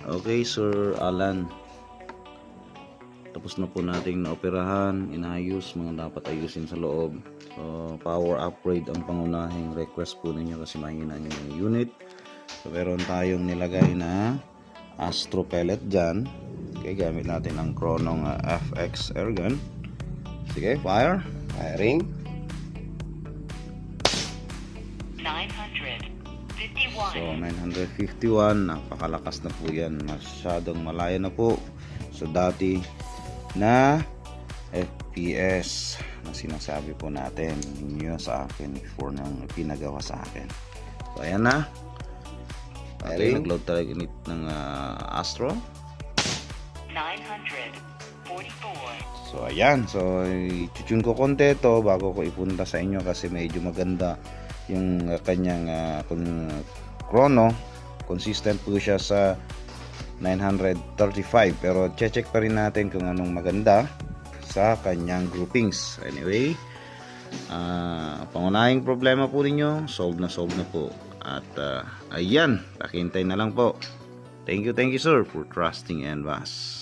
Okay, Sir Alan. Tapos na po nating naoperahan, inayos mga dapat ayusin sa loob. So, power upgrade ang pangunahing request po ninyo kasi mahina yung unit. So, meron tayong nilagay na Astro pellet dyan. Okay, gamit natin ang Chronong FX airgun. Sige, fire. Firing. 951. So 951, napakalakas na po yan, masyadong malayo na po sa dati na FPS na sinasabi po natin ninyo sa akin before nang pinagawa sa akin. So ayan na. Okay, Firing. nagload talaga init ng Astro. 944. So ayan, so i-tune ko konti ito bago ko ipunta sa inyo kasi medyo maganda yung kanyang chrono. Consistent po siya sa 935 pero check pa rin natin kung anong maganda sa kanyang groupings. Anyway, pangunahing problema po ninyo solve na po at ayan, pakintay na lang po. Thank you sir for trusting NVAS.